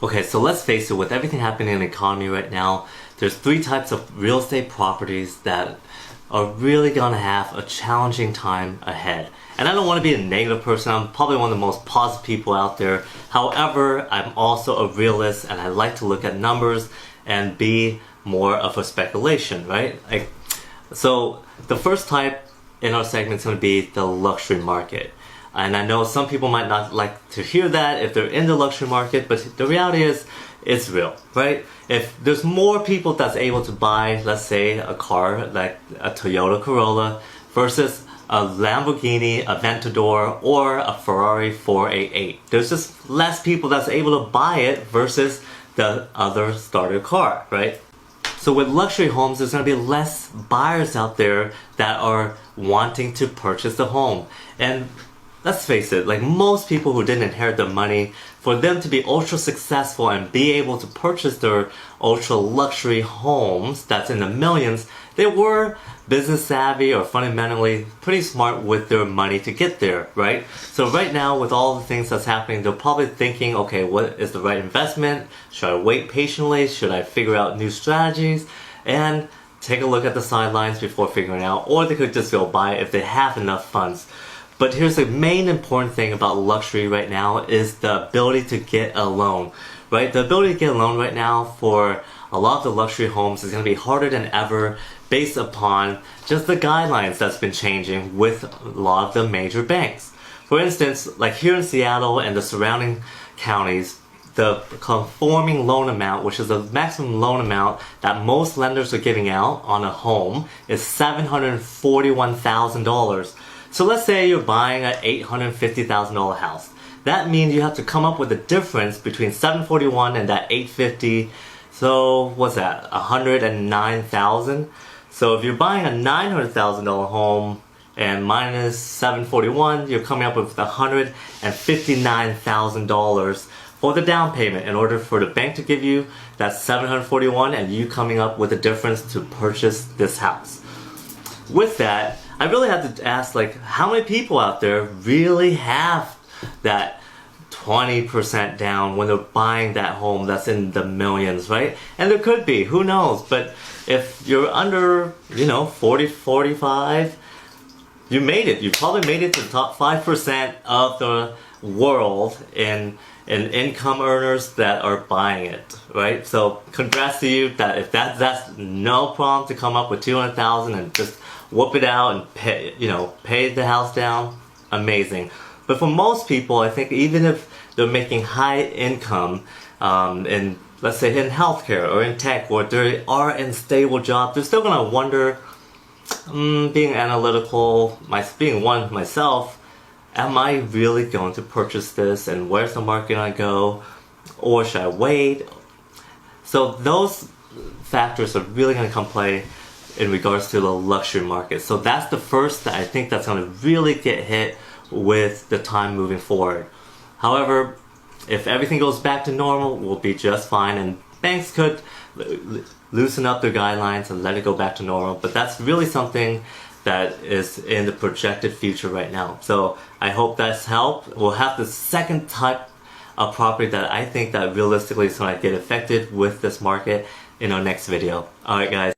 Okay, so let's face it, with everything happening in the economy right now, there's three types of real estate properties that are really gonna have a challenging time ahead. And I don't want to be a negative person, I'm probably one of the most positive people out there. However, I'm also a realist and I like to look at numbers and be more of a speculation, right? So the first type in our segment is going to be the luxury market. And I know some people might not like to hear that if they're in the luxury market, but the reality is it's real, right? If there's more people that's able to buy, let's say, a car like a Toyota Corolla versus a Lamborghini Aventador or a Ferrari 488. There's just less people that's able to buy it versus the other starter car, right? So with luxury homes, there's going to be less buyers out there that are wanting to purchase the home. And let's face it, like most people who didn't inherit the money, for them to be ultra successful and be able to purchase their ultra luxury homes that's in the millions, they were business savvy or fundamentally pretty smart with their money to get there, right? So right now with all the things that's happening, they're probably thinking, okay, what is the right investment? Should I wait patiently? Should I figure out new strategies? And take a look at the sidelines before figuring out, or they could just go buy it if they have enough funds. But here's the main important thing about luxury right now is the ability to get a loan, right? The ability to get a loan right now for a lot of the luxury homes is going to be harder than ever based upon just the guidelines that's been changing with a lot of the major banks. For instance, like here in Seattle and the surrounding counties, the conforming loan amount, which is the maximum loan amount that most lenders are giving out on a home, is $741,000. So let's say you're buying an $850,000 house. That means you have to come up with a difference between $741,000 and that $850,000. So what's that? $109,000. So if you're buying a $900,000 home and minus $741,000, you're coming up with $159,000 for the down payment in order for the bank to give you that $741,000 and you coming up with a difference to purchase this house. With that, I really have to ask, like, how many people out there really have that 20% down when they're buying that home that's in the millions, right? And there could be, who knows? But if you're under, 40, 45, you made it. You probably made it to the top 5% of the world in income earners that are buying it, right? So congrats to you that if that's no problem to come up with $200,000 and just whoop it out and pay the house down, amazing. But for most people, I think even if they're making high income in, let's say, in healthcare or in tech, or they are in stable jobs, they're still gonna wonder, being analytical, being one myself, am I really going to purchase this, and where's the market gonna go, or should I wait? So those factors are really gonna come play in regards to the luxury market. So that's the first that I think that's going to really get hit with the time moving forward. However, if everything goes back to normal, we'll be just fine, and banks could loosen up their guidelines and let it go back to normal. But that's really something that is in the projected future right now. So I hope that's helped. We'll have the second type of property that I think that realistically is going to get affected with this market in our next video. Alright guys.